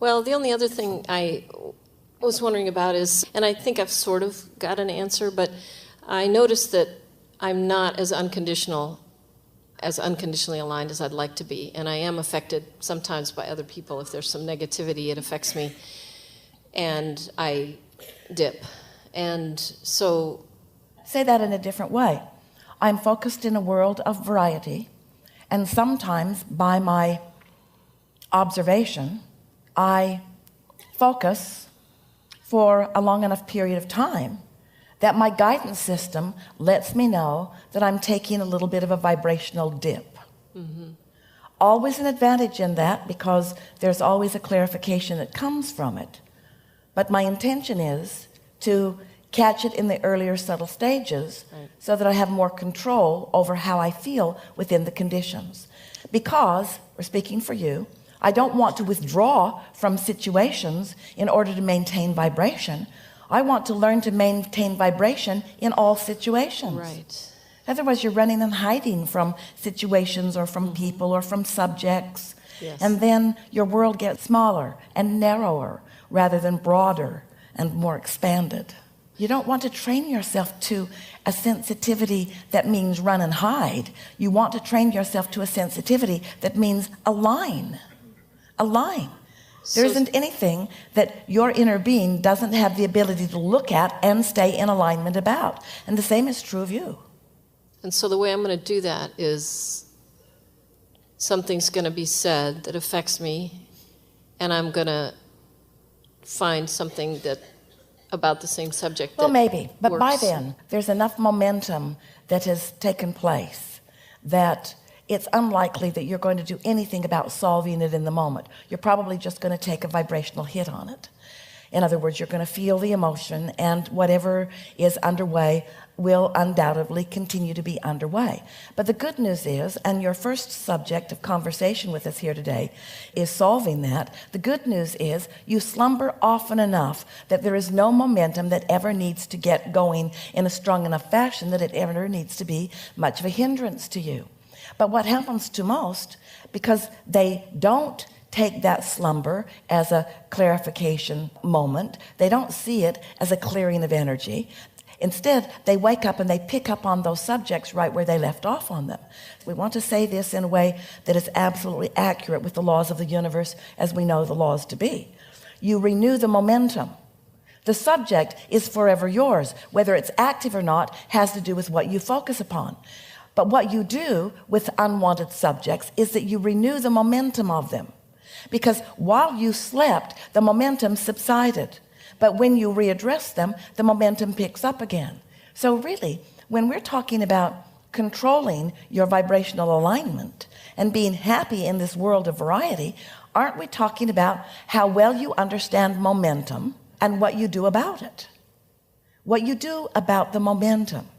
Well, the only other thing I was wondering about is, and I think I've sort of got an answer, but I noticed that I'm not as unconditionally aligned as I'd like to be, and I am affected sometimes by other people. If there's some negativity, it affects me, and I dip. And so... Say that in a different way. I'm focused in a world of variety, and sometimes by my observation, I focus for a long enough period of time that my guidance system lets me know that I'm taking a little bit of a vibrational dip. Mm-hmm. Always an advantage in that, because there's always a clarification that comes from it. But my intention is to catch it in the earlier subtle stages, right, so that I have more control over how I feel within the conditions. Because, we're speaking for you, I don't want to withdraw from situations in order to maintain vibration. I want to learn to maintain vibration in all situations. Right. Otherwise, you're running and hiding from situations or from people or from subjects. Yes. And then your world gets smaller and narrower rather than broader and more expanded. You don't want to train yourself to a sensitivity that means run and hide. You want to train yourself to a sensitivity that means align. Align. There isn't anything that your inner being doesn't have the ability to look at and stay in alignment about. And the same is true of you. And so the way I'm going to do that is something's going to be said that affects me, and I'm going to find something that about the same subject. Well, maybe, but works. By then there's enough momentum that has taken place that it's unlikely that you're going to do anything about solving it in the moment. You're probably just going to take a vibrational hit on it. In other words, you're going to feel the emotion, and whatever is underway will undoubtedly continue to be underway. But the good news is, and your first subject of conversation with us here today is solving that, the good news is you slumber often enough that there is no momentum that ever needs to get going in a strong enough fashion that it ever needs to be much of a hindrance to you. But what happens to most, because they don't take that slumber as a clarification moment, they don't see it as a clearing of energy. Instead, they wake up and they pick up on those subjects right where they left off on them. We want to say this in a way that is absolutely accurate with the laws of the universe as we know the laws to be. You renew the momentum. The subject is forever yours. Whether it's active or not has to do with what you focus upon. But what you do with unwanted subjects is that you renew the momentum of them. Because while you slept, the momentum subsided. But when you readdress them, the momentum picks up again. So really, when we're talking about controlling your vibrational alignment and being happy in this world of variety, aren't we talking about how well you understand momentum and what you do about it? What you do about the momentum.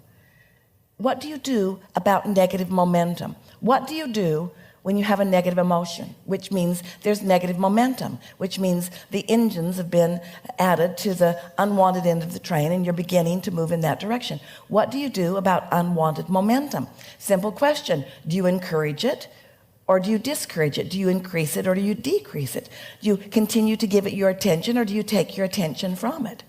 What do you do about negative momentum? What do you do when you have a negative emotion, which means there's negative momentum, which means the engines have been added to the unwanted end of the train and you're beginning to move in that direction? What do you do about unwanted momentum? Simple question. Do you encourage it or do you discourage it? Do you increase it or do you decrease it? Do you continue to give it your attention or do you take your attention from it?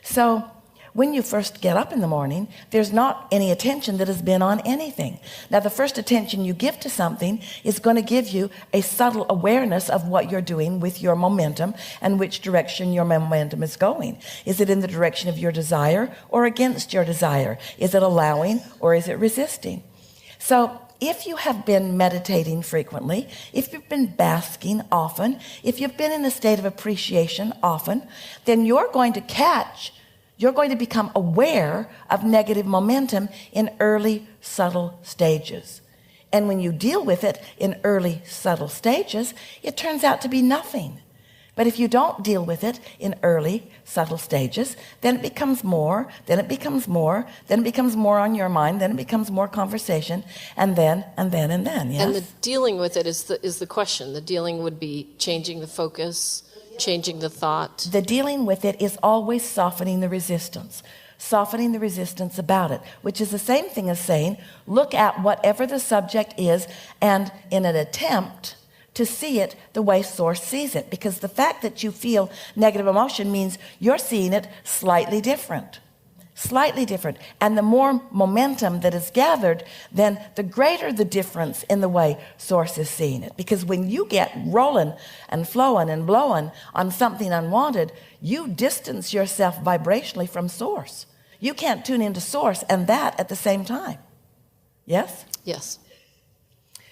So when you first get up in the morning, there's not any attention that has been on anything. Now, the first attention you give to something is going to give you a subtle awareness of what you're doing with your momentum and which direction your momentum is going. Is it in the direction of your desire or against your desire? Is it allowing or is it resisting? So if you have been meditating frequently, if you've been basking often, if you've been in a state of appreciation often, then you're going to become aware of negative momentum in early, subtle stages. And when you deal with it in early, subtle stages, it turns out to be nothing. But if you don't deal with it in early, subtle stages, then it becomes more, then it becomes more, then it becomes more on your mind, then it becomes more conversation, and then, yes? And the dealing with it is the question. The dealing would be changing the focus, changing the thought. The dealing with it is always softening the resistance about it, which is the same thing as saying, look at whatever the subject is, and in an attempt to see it the way Source sees it, because the fact that you feel negative emotion means you're seeing it slightly different. Slightly different. And the more momentum that is gathered, then the greater the difference in the way Source is seeing it. Because when you get rolling and flowing and blowing on something unwanted, you distance yourself vibrationally from Source. You can't tune into Source and that at the same time. Yes? Yes.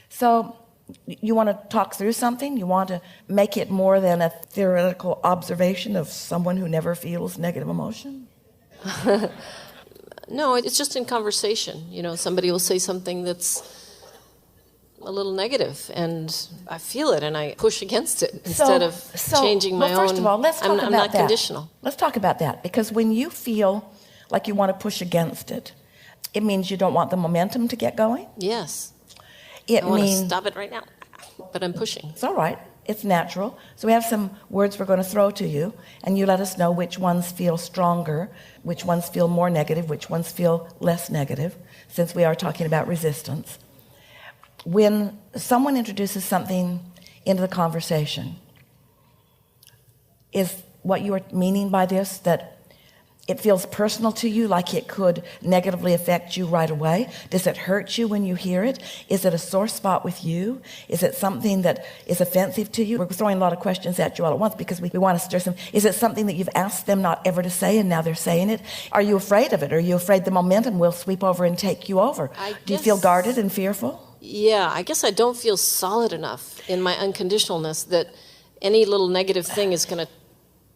So you want to talk through something? You want to make it more than a theoretical observation of someone who never feels negative emotion? No, it's just in conversation. You know, somebody will say something that's a little negative, and I feel it, and I push against it instead of changing my own. First of all, let's talk about I'm not that. conditional. Let's talk about that, because when you feel like you want to push against it, it means you don't want the momentum to get going. Yes. It I want to means stop it right now, but I'm pushing. it's all right. It's natural. So we have some words we're going to throw to you, and you let us know which ones feel stronger, which ones feel more negative, which ones feel less negative, since we are talking about resistance. When someone introduces something into the conversation, is what you are meaning by this that it feels personal to you, like it could negatively affect you right away? Does it hurt you when you hear it? Is it a sore spot with you? Is it something that is offensive to you? We're throwing a lot of questions at you all at once because we want to stir some. Is it something that you've asked them not ever to say and now they're saying it? Are you afraid of it? Are you afraid the momentum will sweep over and take you over? Do you feel guarded and fearful? Yeah, I guess I don't feel solid enough in my unconditionalness that any little negative thing is going to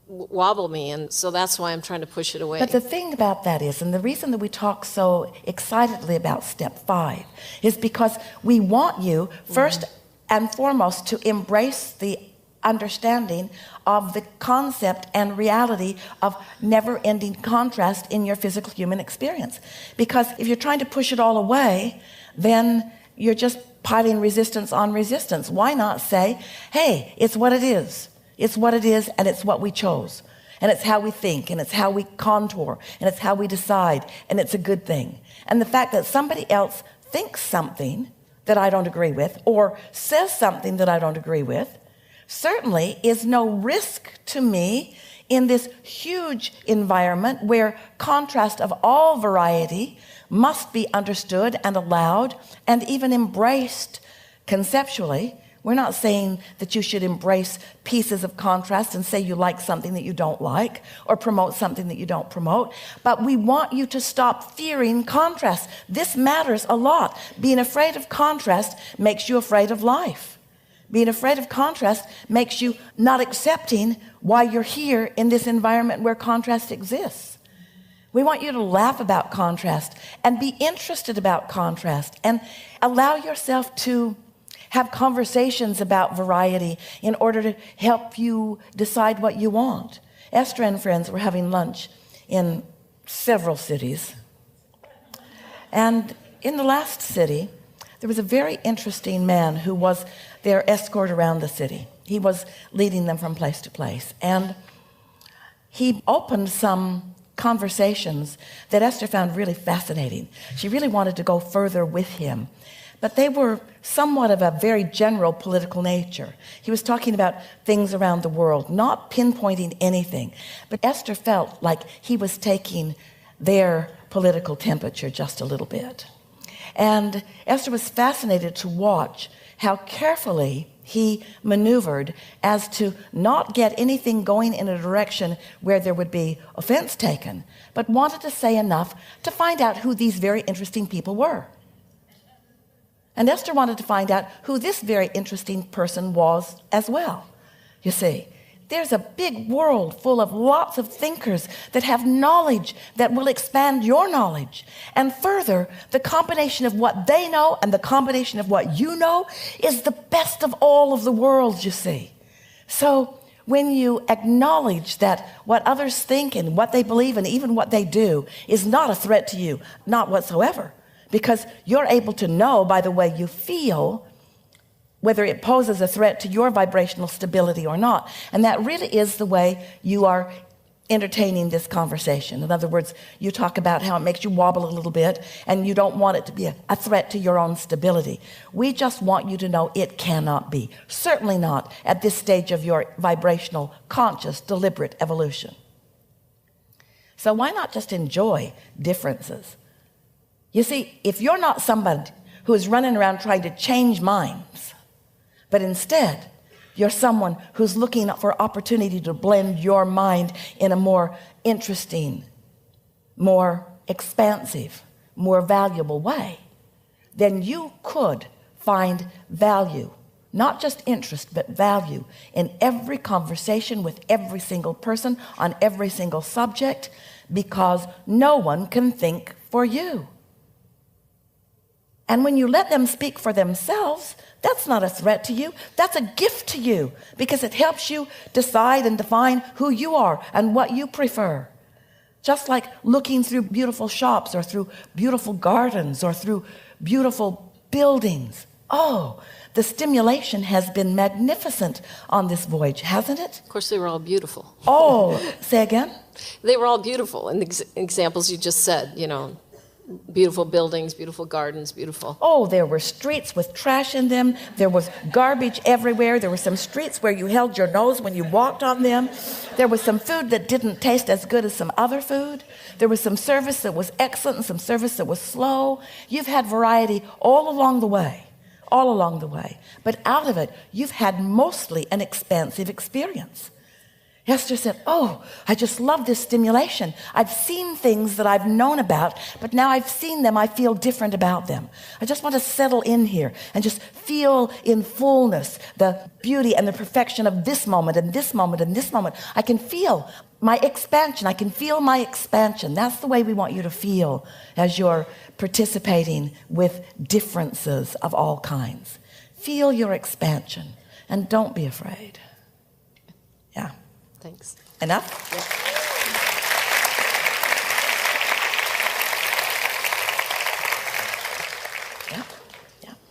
wobble me, and so that's why I'm trying to push it away. But the thing about that is, and the reason that we talk so excitedly about step 5 is because we want you first and foremost to embrace the understanding of the concept and reality of never-ending contrast in your physical human experience. Because if you're trying to push it all away, then you're just piling resistance on resistance. Why not say, hey, it's what it is. It's what it is, and it's what we chose. And it's how we think, and it's how we contour, and it's how we decide, and it's a good thing. And the fact that somebody else thinks something that I don't agree with, or says something that I don't agree with, certainly is no risk to me in this huge environment where contrast of all variety must be understood and allowed and even embraced conceptually. We're not saying that you should embrace pieces of contrast and say you like something that you don't like or promote something that you don't promote, but we want you to stop fearing contrast. This matters a lot. Being afraid of contrast makes you afraid of life. Being afraid of contrast makes you not accepting why you're here in this environment where contrast exists. We want you to laugh about contrast and be interested about contrast and allow yourself to have conversations about variety in order to help you decide what you want. Esther and friends were having lunch in several cities. And in the last city, there was a very interesting man who was their escort around the city. He was leading them from place to place. And he opened some conversations that Esther found really fascinating. She really wanted to go further with him. But they were somewhat of a very general political nature. He was talking about things around the world, not pinpointing anything. But Esther felt like he was taking their political temperature just a little bit. And Esther was fascinated to watch how carefully he maneuvered as to not get anything going in a direction where there would be offense taken, but wanted to say enough to find out who these very interesting people were. And Esther wanted to find out who this very interesting person was as well. You see, there's a big world full of lots of thinkers that have knowledge that will expand your knowledge. And further, the combination of what they know and the combination of what you know is the best of all of the worlds, you see. So when you acknowledge that what others think and what they believe and even what they do is not a threat to you, not whatsoever, because you're able to know by the way you feel whether it poses a threat to your vibrational stability or not. And that really is the way you are entertaining this conversation. In other words, you talk about how it makes you wobble a little bit and you don't want it to be a threat to your own stability. We just want you to know it cannot be. Certainly not at this stage of your vibrational, conscious, deliberate evolution. So why not just enjoy differences? You see, if you're not somebody who is running around trying to change minds, but instead you're someone who's looking for opportunity to blend your mind in a more interesting, more expansive, more valuable way, then you could find value, not just interest, but value in every conversation with every single person on every single subject, because no one can think for you. And when you let them speak for themselves, that's not a threat to you. That's a gift to you, because it helps you decide and define who you are and what you prefer. Just like looking through beautiful shops or through beautiful gardens or through beautiful buildings. Oh, the stimulation has been magnificent on this voyage, hasn't it? Of course, they were all beautiful. Oh, say again? They were all beautiful in the examples you just said, beautiful buildings, beautiful gardens, beautiful. Oh, there were streets with trash in them. There was garbage everywhere. There were some streets where you held your nose when you walked on them. There was some food that didn't taste as good as some other food. There was some service that was excellent and some service that was slow. You've had variety all along the way. But out of it, you've had mostly an expansive experience. Esther said, oh, I just love this stimulation. I've seen things that I've known about, but now I've seen them, I feel different about them. I just want to settle in here and just feel in fullness the beauty and the perfection of this moment and this moment and this moment. I can feel my expansion. That's the way we want you to feel as you're participating with differences of all kinds. Feel your expansion and don't be afraid. Yeah. Thanks. Enough? Yeah.